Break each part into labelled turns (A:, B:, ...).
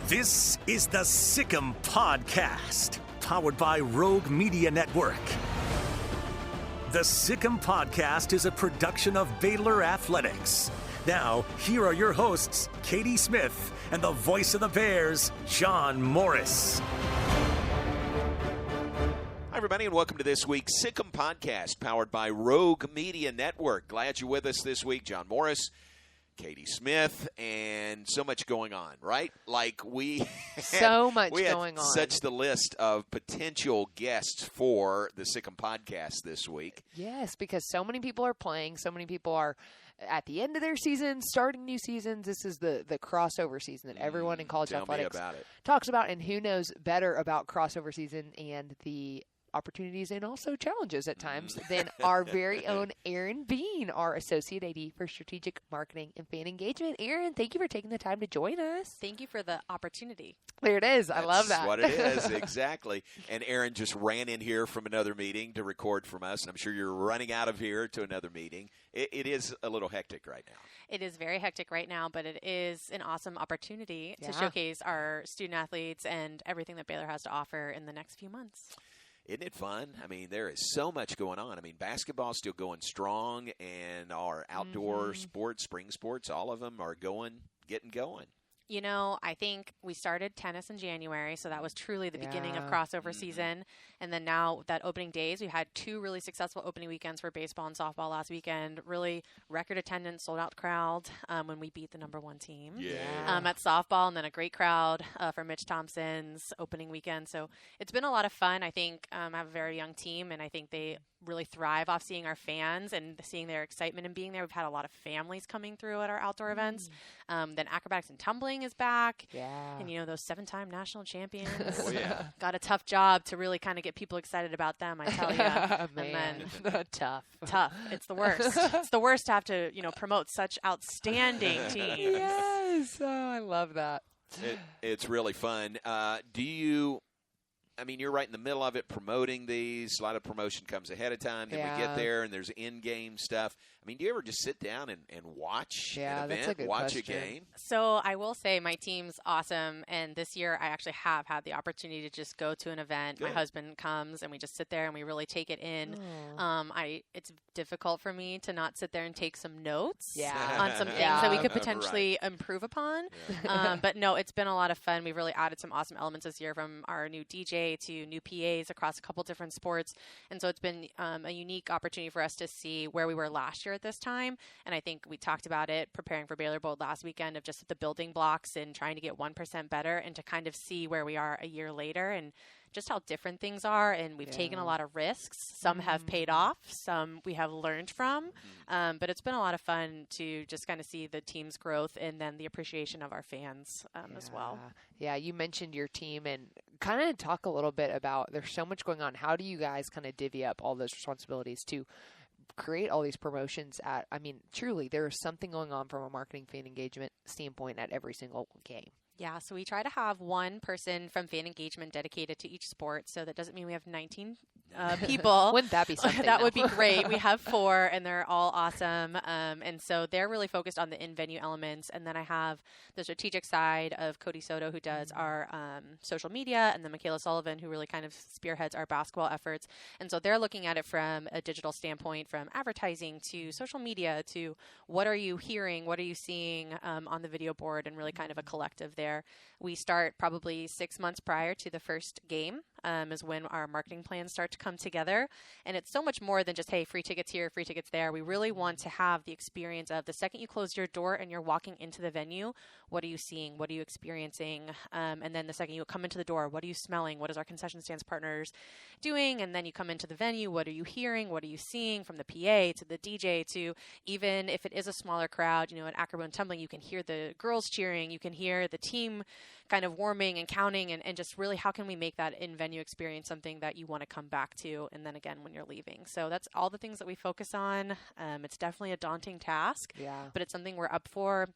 A: This is the Sick'em Podcast, powered by Rogue Media Network. The Sick'em Podcast is a production of Baylor Athletics. Now, here are your hosts, Katie Smith and the voice of the Bears, John Morris.
B: Hi, everybody, and welcome to this week's Sick'em Podcast, powered by Rogue Media Network. Glad you're with us this week. John Morris, Katie Smith, and so much going on, right? Like we had such the list of potential guests for the Sick'em Podcast this week.
C: Yes, because so many people are playing, so many people are at the end of their season, starting new seasons. This is the crossover season that everyone in college athletics talks about, and who knows better about crossover season and the opportunities and also challenges at times than our very own Erin Bean, our Associate AD for Strategic Marketing and Fan Engagement. Erin, thank you for taking the time to join us.
D: Thank you for the opportunity.
C: There it is. I love that.
B: That's what it is, exactly. And Erin just ran in here from another meeting to record from us, and I'm sure you're running out of here to another meeting. It is a little hectic right now.
D: It is very hectic right now, but it is an awesome opportunity to showcase our student athletes and everything that Baylor has to offer in the next few months.
B: Isn't it fun? I mean, there is so much going on. I mean, basketball's still going strong, and our outdoor sports, spring sports, all of them are getting going.
D: You know, I think we started tennis in January, so that was truly the beginning of crossover season. And then now that opening days, we had two really successful opening weekends for baseball and softball last weekend. Really record attendance, sold out crowd when we beat the number one team at softball, and then a great crowd for Mitch Thompson's opening weekend. So it's been a lot of fun. I think I have a very young team, and I think they really thrive off seeing our fans and seeing their excitement and being there. We've had a lot of families coming through at our outdoor events. Then acrobatics and tumbling is back. Yeah. And, you know, those 7-time national champions got a tough job to really kind of get people excited about them, I tell you.
C: Man, tough.
D: It's the worst. It's the worst to have to, promote such outstanding teams.
C: Yes. Oh, I love that.
B: It's really fun. You're right in the middle of it, promoting these. A lot of promotion comes ahead of time. Then we get there, and there's in-game stuff. I mean, do you ever just sit down and watch an event,
C: that's a good
B: watch
C: question.
B: a game?
D: So I will say my team's awesome, and this year I actually have had the opportunity to just go to an event. Good. My husband comes, and we just sit there, and we really take it in. It's difficult for me to not sit there and take some notes on some things that we could potentially improve upon. Yeah. But no, it's been a lot of fun. We've really added some awesome elements this year, from our new DJ to new PAs across a couple different sports. And so it's been a unique opportunity for us to see where we were last year at this time. And I think we talked about it preparing for Baylor Bowl last weekend, of just the building blocks and trying to get 1% better, and to kind of see where we are a year later and just how different things are. And we've taken a lot of risks. Some have paid off, some we have learned from. But it's been a lot of fun to just kind of see the team's growth, and then the appreciation of our fans as well.
C: Yeah, you mentioned your team, and kind of talk a little bit about, there's so much going on. How do you guys kind of divvy up all those responsibilities to create all these promotions truly there is something going on from a marketing fan engagement standpoint at every single game.
D: Yeah, so we try to have one person from fan engagement dedicated to each sport. So that doesn't mean we have 19 people.
C: Wouldn't that be something?
D: That would be great. We have 4, and they're all awesome. And so they're really focused on the in-venue elements. And then I have the strategic side of Cody Soto, who does our social media, and then Michaela Sullivan, who really kind of spearheads our basketball efforts. And so they're looking at it from a digital standpoint, from advertising to social media to what are you hearing, what are you seeing on the video board, and really kind of a collective there. We start probably 6 months prior to the first game, is when our marketing plans start to come together. And it's so much more than just, hey, free tickets here, free tickets there. We really want to have the experience of the second you close your door and you're walking into the venue, what are you seeing? What are you experiencing? And then the second you come into the door, what are you smelling? What is our concession stands partners doing? And then you come into the venue, what are you hearing? What are you seeing, from the PA to the DJ to, even if it is a smaller crowd, at acrobat and tumbling, you can hear the girls cheering, you can hear the team kind of warming and counting, and just really how can we make that in-venue experience something that you want to come back to, and then again when you're leaving. So that's all the things that we focus on. It's definitely a daunting task, but it's something we're up for.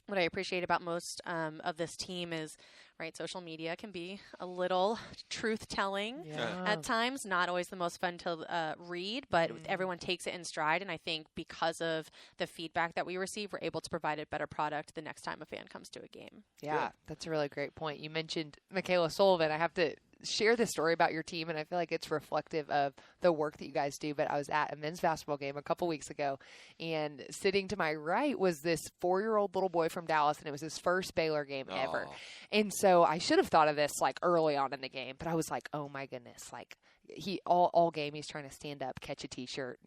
D: what I appreciate about most of this team is, right, social media can be a little truth-telling at times, not always the most fun to read, but everyone takes it in stride, and I think because of the feedback that we receive, we're able to provide a better product the next time a fan comes to a game.
C: Yeah, that's a really great point. You mentioned Michaela Sullivan. I have to share this story about your team, and I feel like it's reflective of the work that you guys do, but I was at a men's basketball game a couple weeks ago, and sitting to my right was this 4-year-old little boy from Dallas, and it was his first Baylor game ever. And so I should have thought of this like early on in the game, but I was like, oh my goodness, like he all game he's trying to stand up, catch a t-shirt,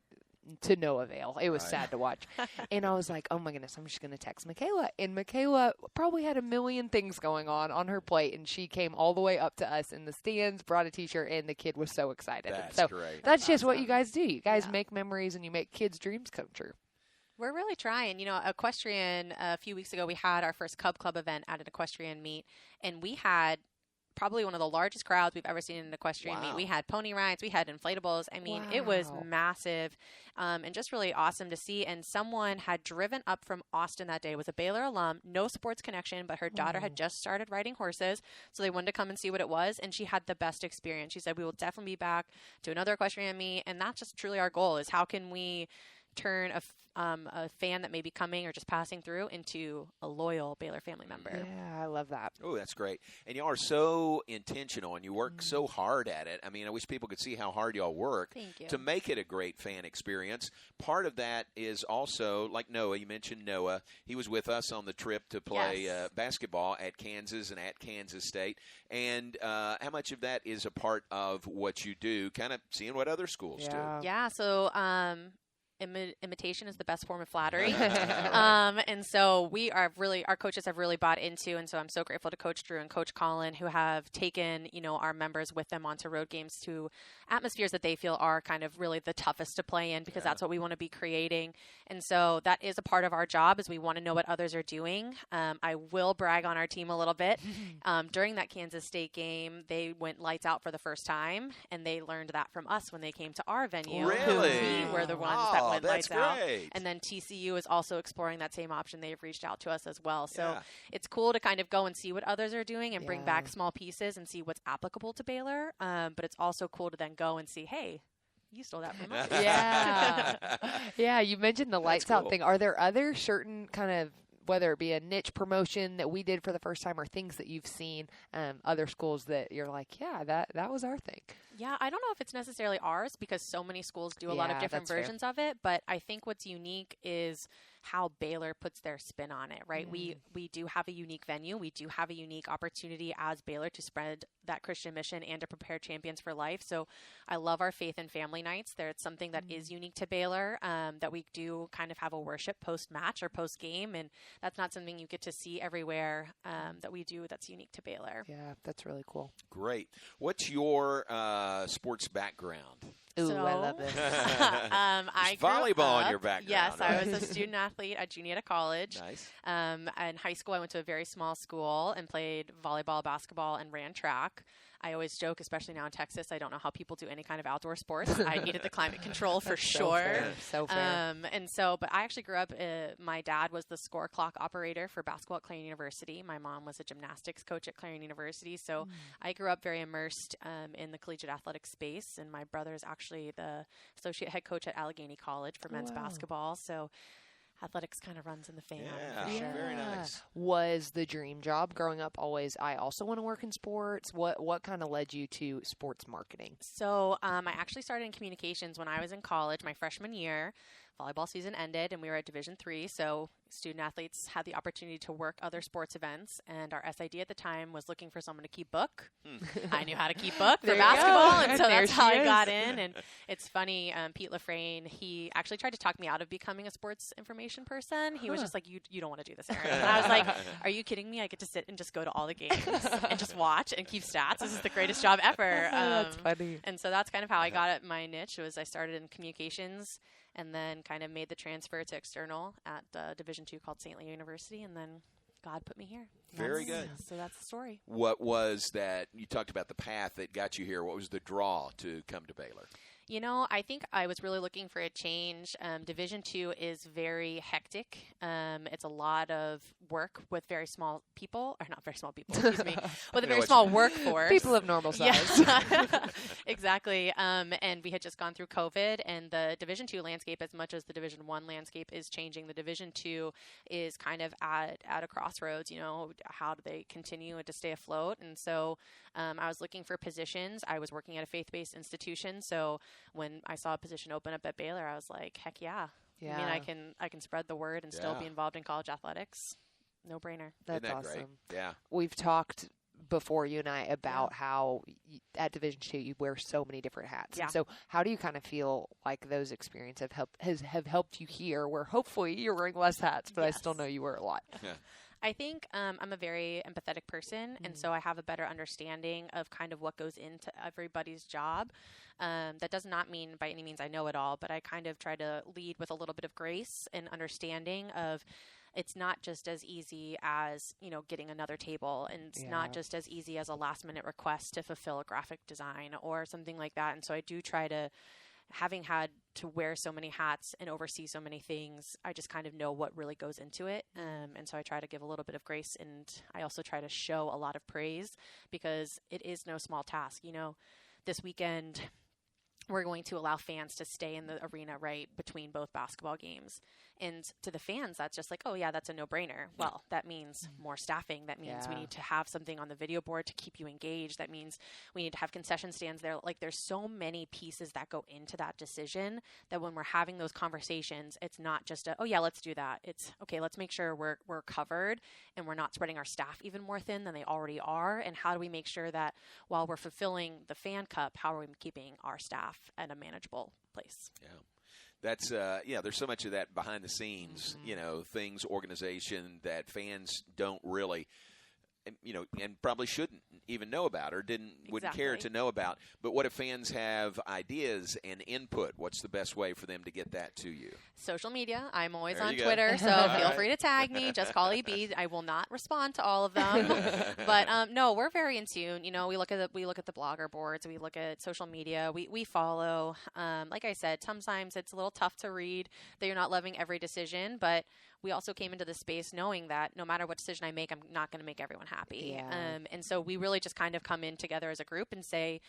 C: to no avail. It was sad to watch. And I was like, oh my goodness, I'm just going to text Michaela. And Michaela probably had a million things going on her plate, and she came all the way up to us in the stands, brought a t-shirt, and the kid was so excited.
B: That's great.
C: That's just what you guys do. You guys make memories, and you make kids' dreams come true.
D: We're really trying. You know, equestrian, a few weeks ago, we had our first Cub Club event at an equestrian meet, and we had probably one of the largest crowds we've ever seen in an equestrian meet. We had pony rides, we had inflatables. I mean, it was massive, and just really awesome to see. And someone had driven up from Austin that day, was a Baylor alum, no sports connection, but her daughter had just started riding horses, so they wanted to come and see what it was, and she had the best experience. She said, we will definitely be back to another equestrian meet, and that's just truly our goal, is how can we turn a fan that may be coming or just passing through into a loyal Baylor family member.
C: Yeah, I love that.
B: Oh, that's great. And y'all are so intentional, and you work so hard at it. I mean, I wish people could see how hard y'all work to make it a great fan experience. Part of that is also, like Noah, you mentioned Noah. He was with us on the trip to play basketball at Kansas and at Kansas State. And how much of that is a part of what you do, kind of seeing what other schools do?
D: Yeah, so imitation is the best form of flattery. And so our coaches have really bought into, and so I'm so grateful to Coach Drew and Coach Colin, who have taken, our members with them onto road games to atmospheres that they feel are kind of really the toughest to play in, because that's what we want to be creating. And so that is a part of our job, is we want to know what others are doing. I will brag on our team a little bit. During that Kansas State game, they went lights out for the first time, and they learned that from us when they came to our venue.
B: Really?
D: We were the ones that went lights out.
B: Great.
D: And then TCU is also exploring that same option. They've reached out to us as well. So it's cool to kind of go and see what others are doing and bring back small pieces and see what's applicable to Baylor. But it's also cool to then go and see, hey, you stole that from us.
C: Yeah, you mentioned the lights out thing. Are there other certain kind of, whether it be a niche promotion that we did for the first time, or things that you've seen other schools that you're like, that was our thing?
D: Yeah, I don't know if it's necessarily ours, because so many schools do a lot of different versions of it. But I think what's unique is how Baylor puts their spin on it, right? We do have a unique venue. We do have a unique opportunity as Baylor to spread that Christian mission and to prepare champions for life. So I love our faith and family nights. There's something that is unique to Baylor, that we do kind of have a worship post-match or post-game, and that's not something you get to see everywhere that we do that's unique to Baylor.
C: Yeah, that's really cool.
B: Great. What's your sports background?
C: Ooh, I love this.
D: I
B: volleyball in your background.
D: Yes, I was a student athlete at Juniata College.
B: Nice.
D: In high school, I went to a very small school and played volleyball, basketball, and ran track. I always joke, especially now in Texas, I don't know how people do any kind of outdoor sports. I needed the climate control for sure.
C: So fair.
D: But I actually grew up, my dad was the score clock operator for basketball at Clarion University. My mom was a gymnastics coach at Clarion University. So I grew up very immersed in the collegiate athletic space. And my brother is actually the associate head coach at Allegheny College for men's basketball. So athletics kind of runs in the family. For sure.
B: Very nice.
C: Was the dream job growing up always, I also want to work in sports? What kind of led you to sports marketing?
D: So I actually started in communications when I was in college, my freshman year. Volleyball season ended, and we were at Division III, so student athletes had the opportunity to work other sports events, and our SID at the time was looking for someone to keep book. I knew how to keep book for basketball, and so that's how I got in. And it's funny, Pete LaFrane, he actually tried to talk me out of becoming a sports information person. He was just like, you don't want to do this, Erin. And I was like, are you kidding me? I get to sit and just go to all the games and just watch and keep stats. This is the greatest job ever.
C: That's funny.
D: And so that's kind of how I got at my niche. Was I started in communications, and then kind of made the transfer to external at Division II called St. Louis University, and then God put me here.
B: Very good.
D: So that's the story.
B: What was that? You talked about the path that got you here. What was the draw to come to Baylor?
D: I think I was really looking for a change. Division II is very hectic. It's a lot of work with very small people, or not very small people, excuse me, with a very small workforce.
C: People of normal size.
D: Yes. Exactly. And we had just gone through COVID, and the Division II landscape, as much as the Division I landscape is changing, the Division II is kind of at a crossroads. How do they continue to stay afloat? And so I was looking for positions. I was working at a faith-based institution, so when I saw a position open up at Baylor, I was like, heck yeah.
C: Yeah.
D: I mean, I can spread the word and still be involved in college athletics. No brainer.
C: That's
B: Isn't that
C: awesome.
B: Great? Yeah.
C: We've talked before, you and I, about how at Division II you wear so many different hats.
D: Yeah.
C: And so how do you kind of feel like those experiences have helped you here, where hopefully you're wearing less hats, but I still know you wear a lot?
B: Yeah.
D: I think I'm a very empathetic person, and so I have a better understanding of kind of what goes into everybody's job. That does not mean by any means I know it all, but I kind of try to lead with a little bit of grace and understanding of it's not just as easy as, getting another table, and it's not just as easy as a last-minute request to fulfill a graphic design or something like that. And so I do try to, having had to wear so many hats and oversee so many things, I just kind of know what really goes into it. And so I try to give a little bit of grace, and I also try to show a lot of praise, because it is no small task. This weekend we're going to allow fans to stay in the arena right between both basketball games. And to the fans, that's just like, oh, yeah, that's a no-brainer. Well, that means more staffing. That means we need to have something on the video board to keep you engaged. That means we need to have concession stands there. Like, there's so many pieces that go into that decision that when we're having those conversations, it's not just oh, yeah, let's do that. It's, okay, let's make sure we're covered and we're not spreading our staff even more thin than they already are. And how do we make sure that while we're fulfilling the fan cup, how are we keeping our staff at a manageable place?
B: Yeah. That's there's so much of that behind the scenes, things, organization that fans don't really, and probably shouldn't even know about, or wouldn't care to know about. But what if fans have ideas and input? What's the best way for them to get that to you?
D: Social media. I'm always
B: There
D: on
B: you go.
D: Twitter, so feel free to tag me. Just call EB. I will not respond to all of them. But no, we're very in tune. We look at the blogger boards. We look at social media. We follow. Like I said, sometimes it's a little tough to read that you're not loving every decision, but we also came into this space knowing that no matter what decision I make, I'm not going to make everyone happy.
C: Yeah.
D: And so we really just kind of come in together as a group and say,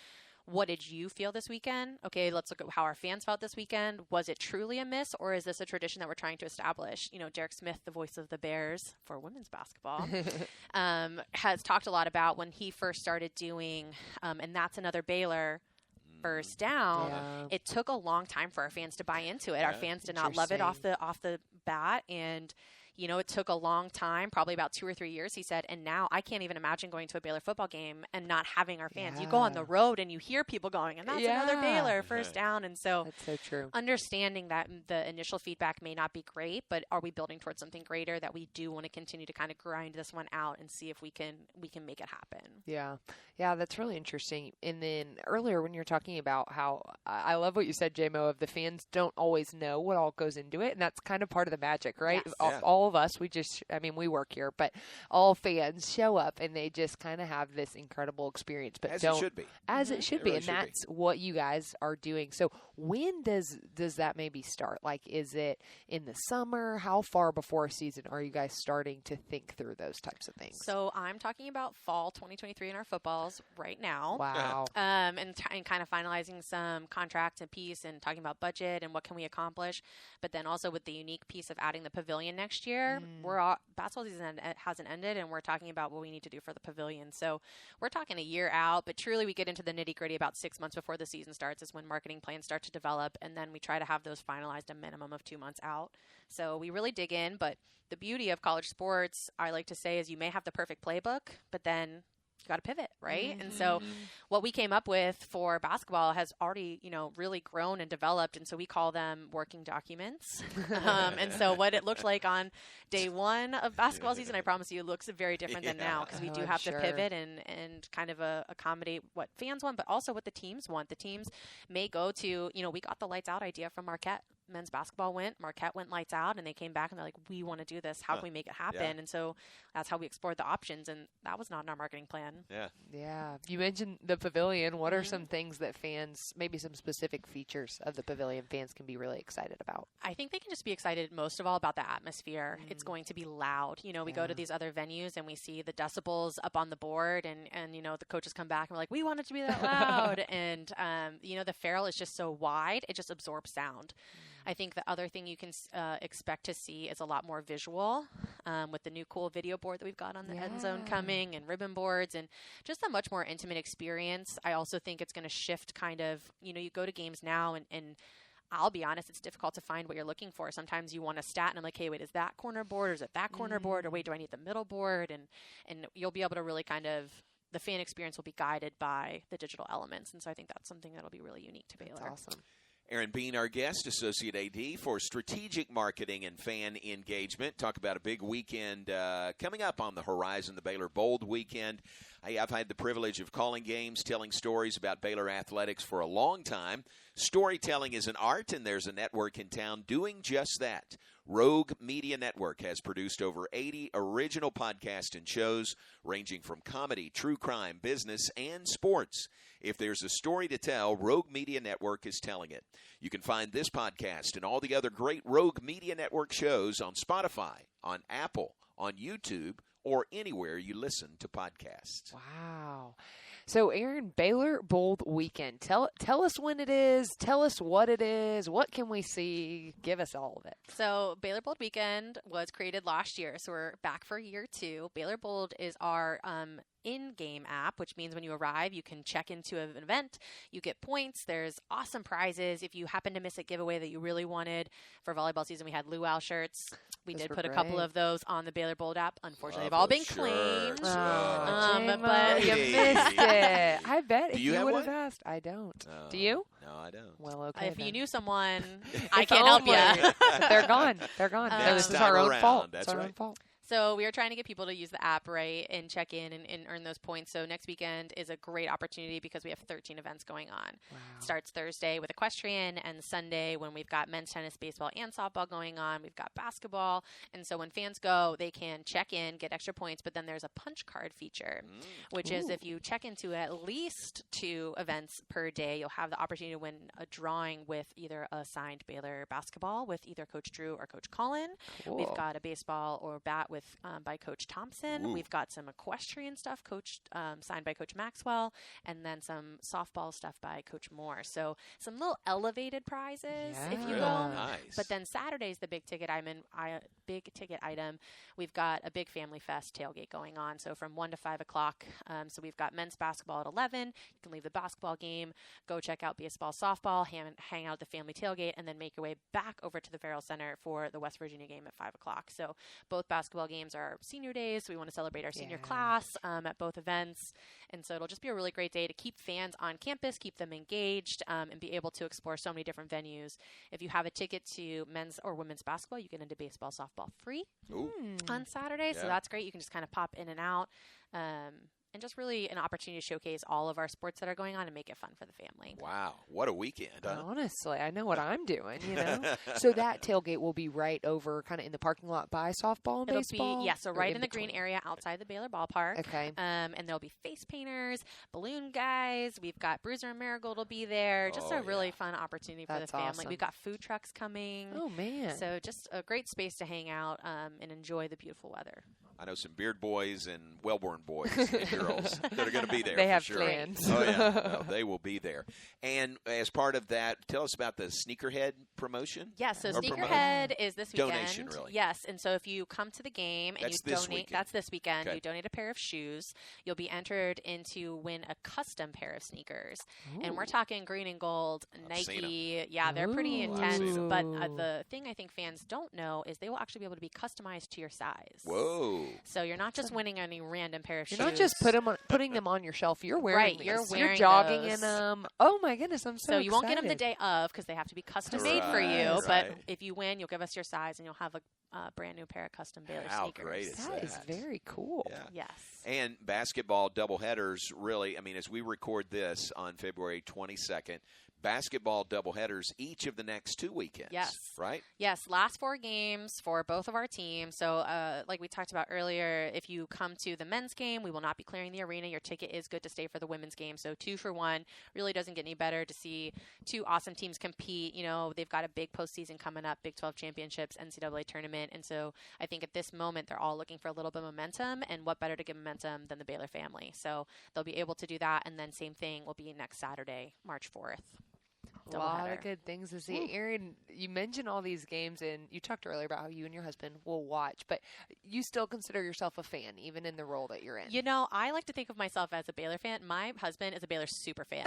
D: what did you feel this weekend? Okay, let's look at how our fans felt this weekend. Was it truly a miss, or is this a tradition that we're trying to establish? Derek Smith, the voice of the Bears for women's basketball, has talked a lot about when he first started doing, and that's another Baylor first down.
C: Yeah.
D: It took a long time for our fans to buy into it. Our fans did not love it off the bat, and it took a long time, probably about 2 or 3 years, he said, and now I can't even imagine going to a Baylor football game and not having our fans. You go on the road and you hear people going, and that's another Baylor first down. And so
C: that's so true.
D: Understanding that the initial feedback may not be great, but are we building towards something greater, that we do want to continue to kind of grind this one out and see if we can make it happen.
C: Yeah. Yeah, that's really interesting. And then earlier when you were talking about how I love what you said, JMO, of the fans don't always know what all goes into it. And that's kind of part of the magic, right?
D: Yes.
C: All of us, we work here, but all fans show up and they just kind of have this incredible experience. But
B: As it should be.
C: As it should
B: It
C: be.
B: really
C: And
B: should
C: that's what you guys are doing. So when does that maybe start? Like, is it in the summer? How far before a season are you guys starting to think through those types of things?
D: So I'm talking about fall 2023 in our footballs right now.
C: Wow.
D: And kind of finalizing some contracts and piece and talking about budget and what can we accomplish. But then also with the unique piece of adding the pavilion next year, basketball season hasn't ended, and we're talking about what we need to do for the pavilion. So we're talking a year out, but truly we get into the nitty gritty about 6 months before the season starts is when marketing plans start to develop. And then we try to have those finalized a minimum of 2 months out. So we really dig in. But the beauty of college sports, I like to say, is you may have the perfect playbook, but then you got to pivot, right? Mm-hmm. And so what we came up with for basketball has already, really grown and developed. And so we call them working documents. And so what it looked like on day one of basketball season, I promise you, looks very different than now, because we do have to pivot and kind of accommodate what fans want, but also what the teams want. The teams may go to, we got the lights out idea from Marquette men's basketball went. Marquette went lights out, and they came back and they're like, we want to do this. How can we make it happen?
B: Yeah.
D: And so that's how we explored the options, and that was not in our marketing plan.
B: Yeah.
C: Yeah. You mentioned the pavilion. What are some things that fans, maybe some specific features of the pavilion fans can be really excited about?
D: I think they can just be excited most of all about the atmosphere. It's going to be loud. You know, we go to these other venues and we see the decibels up on the board, and you know, the coaches come back and we're like, we want it to be that loud. And, you know, the Farrell is just so wide, it just absorbs sound. I think the other thing you can expect to see is a lot more visual with the new cool video board that we've got on the end zone coming, and ribbon boards, and just a much more intimate experience. I also think it's going to shift kind of, you know, you go to games now and I'll be honest, it's difficult to find what you're looking for. Sometimes you want a stat and I'm like, hey, wait, is that corner board or is it that corner board? Or wait, do I need the middle board? And you'll be able to really kind of, the fan experience will be guided by the digital elements. And so I think that's something that'll be really unique to Baylor.
C: That's awesome.
B: Erin Bean, our guest, Associate AD for Strategic Marketing and Fan Engagement. Talk about a big weekend coming up on the horizon, the Baylor Bold Weekend. I've had the privilege of calling games, telling stories about Baylor athletics for a long time. Storytelling is an art, and there's a network in town doing just that. Rogue Media Network has produced over 80 original podcasts and shows ranging from comedy, true crime, business, and sports. If there's a story to tell, Rogue Media Network is telling it. You can find this podcast and all the other great Rogue Media Network shows on Spotify, on Apple, on YouTube, or anywhere you listen to podcasts.
C: Wow. So, Erin, Baylor Bold Weekend. Tell us when it is. Tell us what it is. What can we see? Give us all of it.
D: So, Baylor Bold Weekend was created last year, so we're back for year 2. Baylor Bold is our in-game app, which means when you arrive, you can check into an event, you get points, there's awesome prizes. If you happen to miss a giveaway that you really wanted for volleyball season, we had luau shirts. We did put a couple of those on the Baylor Bold app. Unfortunately, they've all been claimed.
C: But you missed it. I bet if you would have asked. I don't.
B: No.
C: Do you?
B: No, I don't.
C: Well, okay.
D: If you knew someone, I can't help you.
C: They're gone. They're gone. This is our own fault.
B: That's
C: it's our
B: right.
C: own fault.
D: So we are trying to get people to use the app, right, and check in and earn those points. So next weekend is a great opportunity because we have 13 events going on.
C: Wow.
D: Starts Thursday with equestrian, and Sunday when we've got men's tennis, baseball, and softball going on. We've got basketball. And so when fans go, they can check in, get extra points, but then there's a punch card feature, which is if you check into at least 2 events per day, you'll have the opportunity to win a drawing with either a signed Baylor basketball with either Coach Drew or Coach Colin.
C: Cool.
D: We've got a baseball or bat with by Coach Thompson.
B: Ooh.
D: We've got some equestrian stuff signed by Coach Maxwell, and then some softball stuff by Coach Moore. So some little elevated prizes, if you will.
B: Nice.
D: But then Saturday's the big ticket item. We've got a big family fest tailgate going on. So from 1 to 5 o'clock. So we've got men's basketball at 11. You can leave the basketball game, go check out baseball, softball, hang out at the family tailgate, and then make your way back over to the Farrell Center for the West Virginia game at 5 o'clock. So both basketball games are senior days, so we want to celebrate our senior class at both events. And so it'll just be a really great day to keep fans on campus, keep them engaged, and be able to explore so many different venues. If you have a ticket to men's or women's basketball, you get into baseball, softball free on Saturday. So that's great. You can just kind of pop in and out. And just really an opportunity to showcase all of our sports that are going on and make it fun for the family.
B: Wow. What a weekend, huh?
C: Honestly, I know what I'm doing, you know. So that tailgate will be right over kind of in the parking lot by softball and baseball?
D: So right in the green area outside the Baylor ballpark.
C: Okay.
D: And there'll be face painters, balloon guys. We've got Bruiser and Marigold will be there. Just a really fun opportunity for the family.
C: Awesome.
D: We've got food trucks coming.
C: Oh, man.
D: So just a great space to hang out and enjoy the beautiful weather.
B: I know some beard boys and well-born boys and girls that are going to be there.
C: They have
B: for sure.
C: plans.
B: Oh, yeah. No, they will be there. And as part of that, tell us about the Sneakerhead promotion.
D: Yes, so
B: Or
D: Sneakerhead is this weekend.
B: Donation, really.
D: Yes, and so if you come to the game and
B: That's
D: you
B: this
D: donate,
B: weekend.
D: that's this weekend.
B: Okay.
D: You donate a pair of shoes, you'll be entered into win a custom pair of sneakers. And we're talking green and gold,
B: I've seen
D: Nike. Yeah, they're pretty intense.
B: seen
D: But the thing I think fans don't know is they will actually be able to be customized to your size.
B: Whoa.
D: So you're not just winning any random pair of shoes.
C: You're not just putting them on your shelf. You're wearing
D: Right,
C: these.
D: you're
C: You're
D: wearing
C: jogging
D: those.
C: in them. Oh, my goodness. I'm so
D: you won't get them the
C: excited.
D: day of because they have to be custom made for you.
B: Right.
D: But if you win, you'll give us your size and you'll have a brand new pair of custom Baylor
B: How
D: sneakers.
B: Great is that?
C: That is very cool.
B: Yeah.
D: Yes.
B: And basketball doubleheaders, really, I mean, as we record this on February 22nd, basketball doubleheaders each of the next 2 weekends.
D: Yes.
B: Right?
D: Yes, last 4 games for both of our teams. So like we talked about earlier, if you come to the men's game, we will not be clearing the arena. Your ticket is good to stay for the women's game. So 2 for 1 really doesn't get any better to see 2 awesome teams compete. You know, they've got a big postseason coming up, Big 12 championships, NCAA tournament. And so I think at this moment, they're all looking for a little bit of momentum. And what better to give momentum than the Baylor family? So they'll be able to do that. And then same thing will be next Saturday, March 4th.
C: A lot of good things to see. Erin, you mentioned all these games, and you talked earlier about how you and your husband will watch, but you still consider yourself a fan, even in the role that you're in.
D: You know, I like to think of myself as a Baylor fan. My husband is a Baylor super fan.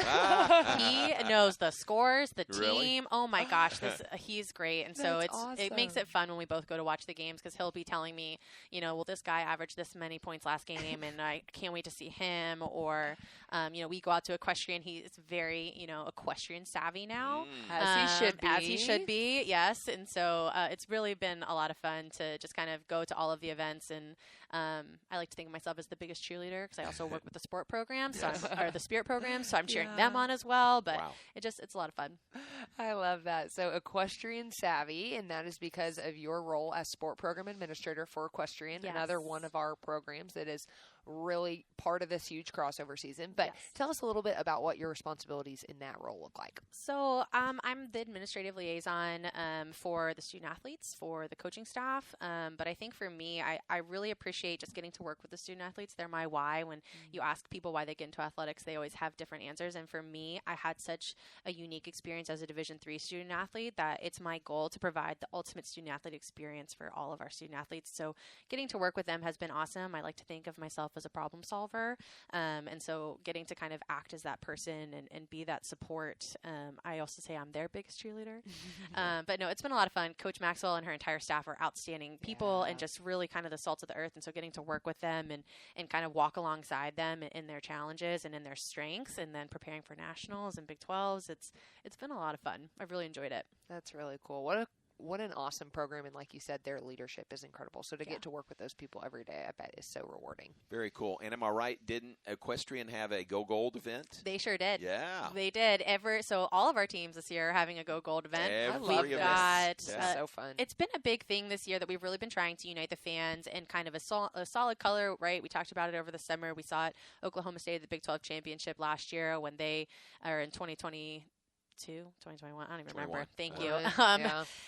D: He knows the scores, the team.
B: Really?
D: Oh, my gosh. He's great. And so it makes it fun when we both go to watch the games because he'll be telling me, you know, well, this guy averaged this many points last game, and I can't wait to see him. Or, you know, we go out to equestrian. He's very, you know, equestrian savvy now.
C: As he should be.
D: As he should be, yes. And so it's really been a lot of fun to just kind of go to all of the events. And I like to think of myself as the biggest cheerleader because I also work with the sport program, or the spirit program. So I'm cheering them on as well. But it's a lot of fun.
C: I love that. So equestrian savvy, and that is because of your role as sport program administrator for equestrian, another one of our programs that is really part of this huge crossover season. But tell us a little bit about what your responsibilities in that role look like.
D: So I'm the administrative liaison for the student athletes, for the coaching staff. But I think for me, I really appreciate just getting to work with the student athletes. They're my why. When you ask people why they get into athletics, they always have different answers. And for me, I had such a unique experience as a Division III student athlete that it's my goal to provide the ultimate student athlete experience for all of our student athletes. So getting to work with them has been awesome. I like to think of myself as a problem solver. And so getting to kind of act as that person and be that support. I also say I'm their biggest cheerleader. But no, it's been a lot of fun. Coach Maxwell and her entire staff are outstanding people and just really kind of the salt of the earth. And so getting to work with them and kind of walk alongside them in their challenges and in their strengths, and then preparing for nationals and Big 12s. It's been a lot of fun. I've really enjoyed it.
C: That's really cool. What an awesome program, and like you said, their leadership is incredible. So to get to work with those people every day, I bet is so rewarding.
B: Very cool. And am I right, didn't Equestrian have a Go Gold event?
D: They sure did.
B: Yeah.
D: They did. So all of our teams this year are having a Go Gold event.
B: We've got
C: so fun.
D: It's been a big thing this year that we've really been trying to unite the fans and kind of a solid color, right? We talked about it over the summer. We saw it Oklahoma State at the Big 12 championship last year when they are in 2021, I don't even remember. Thank you.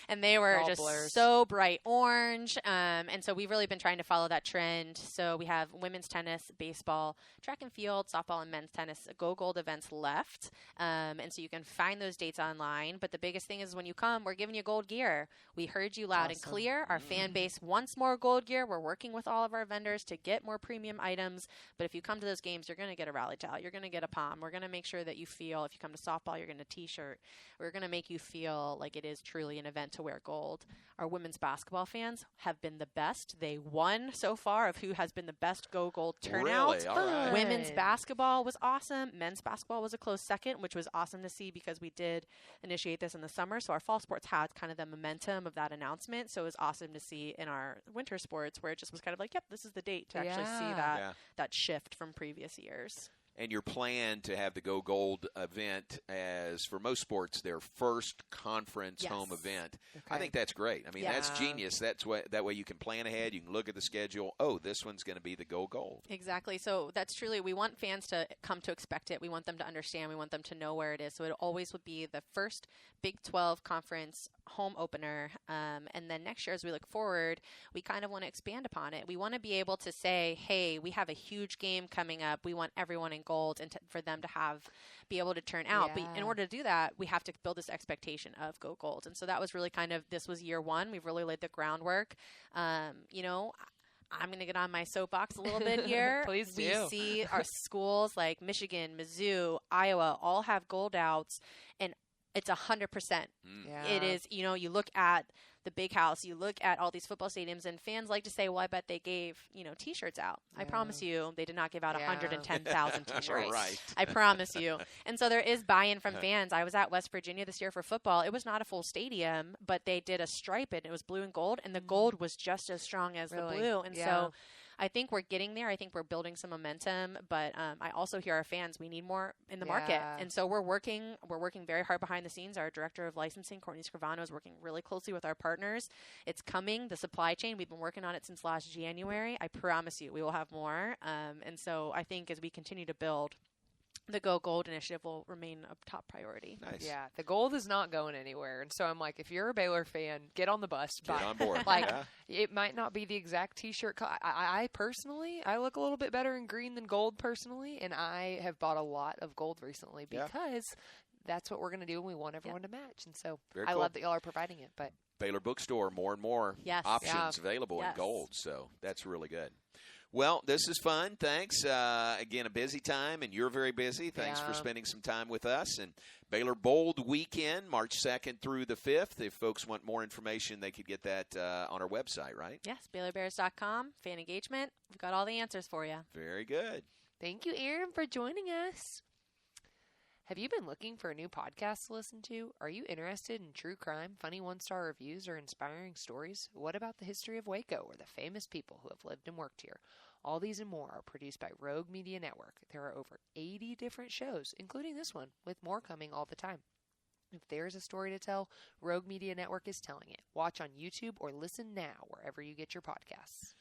D: And they were just so bright orange. And so we've really been trying to follow that trend. So we have women's tennis, baseball, track and field, softball, and men's tennis Go Gold events left. And so you can find those dates online. But the biggest thing is when you come, we're giving you gold gear. We heard you loud and clear. Our fan base wants more gold gear. We're working with all of our vendors to get more premium items. But if you come to those games, you're going to get a rally towel. You're going to get a pom. We're going to make sure that you feel, if you come to softball, you're going to t-shirt. We're going to make you feel like it is truly an event to wear gold. Our women's basketball fans have been the best. They won so far of who has been the best Go Gold turnout.
B: Really? All right.
D: Women's basketball was awesome. Men's basketball was a close second, which was awesome to see because we did initiate this in the summer. So our fall sports had kind of the momentum of that announcement. So it was awesome to see in our winter sports where it just was kind of like, yep, this is the date to actually see that shift from previous years.
B: And your plan to have the Go Gold event as, for most sports, their first conference home event. Okay. I think that's great. I mean, that's genius. That way you can plan ahead. You can look at the schedule. Oh, this one's going to be the Go Gold.
D: Exactly. So that's truly, we want fans to come to expect it. We want them to understand. We want them to know where it is. So it always would be the first Big 12 conference home opener. And then next year, as we look forward, we kind of want to expand upon it. We want to be able to say, hey, we have a huge game coming up. We want everyone in gold and for them to be able to turn out. But in order to do that, we have to build this expectation of Go Gold. And so that was really this was year one. We've really laid the groundwork. You know, I'm going to get on my soapbox a little bit here.
C: Please do.
D: We see our schools like Michigan, Mizzou, Iowa all have gold outs. And It's 100%.
C: Yeah.
D: It is, you look at the big house, you look at all these football stadiums, and fans like to say, well, I bet they gave, T-shirts out. I promise you they did not give out 110,000 T-shirts.
B: Right.
D: I promise you. And so there is buy-in from fans. I was at West Virginia this year for football. It was not a full stadium, but they did a stripe, and it was blue and gold, and the gold was just as strong as the blue. And so I think we're getting there. I think we're building some momentum, but I also hear our fans, we need more in the market. And so we're working very hard behind the scenes. Our director of licensing, Courtney Scrivano, is working really closely with our partners. It's coming, the supply chain. We've been working on it since last January. I promise you we will have more. And so I think as we continue to build, the Go Gold initiative will remain a top priority.
B: Nice.
C: Yeah, the gold is not going anywhere. And so I'm like, if you're a Baylor fan, get on the bus.
B: Get on board.
C: It might not be the exact T-shirt. I personally, I look a little bit better in green than gold personally, and I have bought a lot of gold recently because that's what we're going to do, and we want everyone to match. And so I love that y'all are providing it. But
B: Baylor Bookstore, more and more options available in gold, so that's really good. Well, this is fun. Thanks. Again, a busy time, and you're very busy. Thanks for spending some time with us. And Baylor Bold Weekend, March 2nd through the 5th. If folks want more information, they could get that on our website, right?
D: Yes, BaylorBears.com, fan engagement. We've got all the answers for you.
B: Very good.
C: Thank you, Erin, for joining us. Have you been looking for a new podcast to listen to? Are you interested in true crime, funny one-star reviews, or inspiring stories? What about the history of Waco or the famous people who have lived and worked here? All these and more are produced by Rogue Media Network. There are over 80 different shows, including this one, with more coming all the time. If there's a story to tell, Rogue Media Network is telling it. Watch on YouTube or listen now wherever you get your podcasts.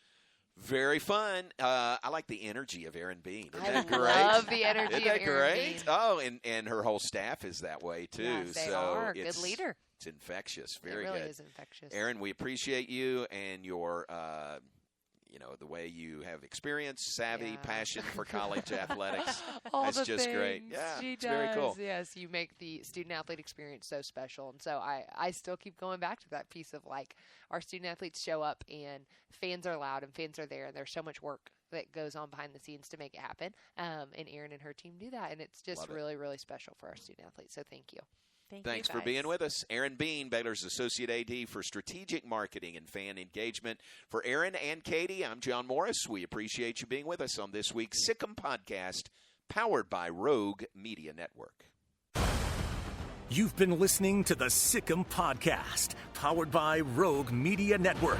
B: Very fun. I like the energy of Erin Bean. Isn't that great?
C: I love the energy
B: Isn't
C: of
B: that
C: Erin
B: great?
C: Bean.
B: Oh, and her whole staff is that way, too.
C: Yes, they
B: so
C: are. Good leader.
B: It's infectious. Very
C: good. It really
B: good.
C: is infectious.
B: Erin, we appreciate you and your the way you have experience, savvy, passion for college athletics.
C: All
B: That's just great.
C: things
B: Yeah,
C: she
B: it's
C: does.
B: very cool.
C: Yes, you make the student-athlete experience so special. And so I still keep going back to that piece of, like, our student-athletes show up and fans are loud and fans are there, and there's so much work that goes on behind the scenes to make it happen. And Erin and her team do that, and it's just really, really special for our student-athletes. So thank you.
B: Thanks for being with us. Erin Bean, Baylor's Associate AD for Strategic Marketing and Fan Engagement. For Erin and Katie, I'm John Morris. We appreciate you being with us on this week's Sikkim Podcast, powered by Rogue Media Network.
A: You've been listening to the Sikkim Podcast, powered by Rogue Media Network.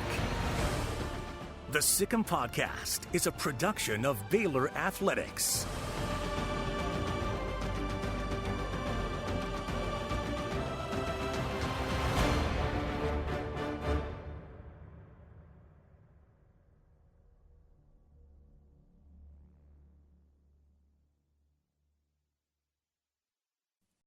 A: The Sikkim Podcast is a production of Baylor Athletics.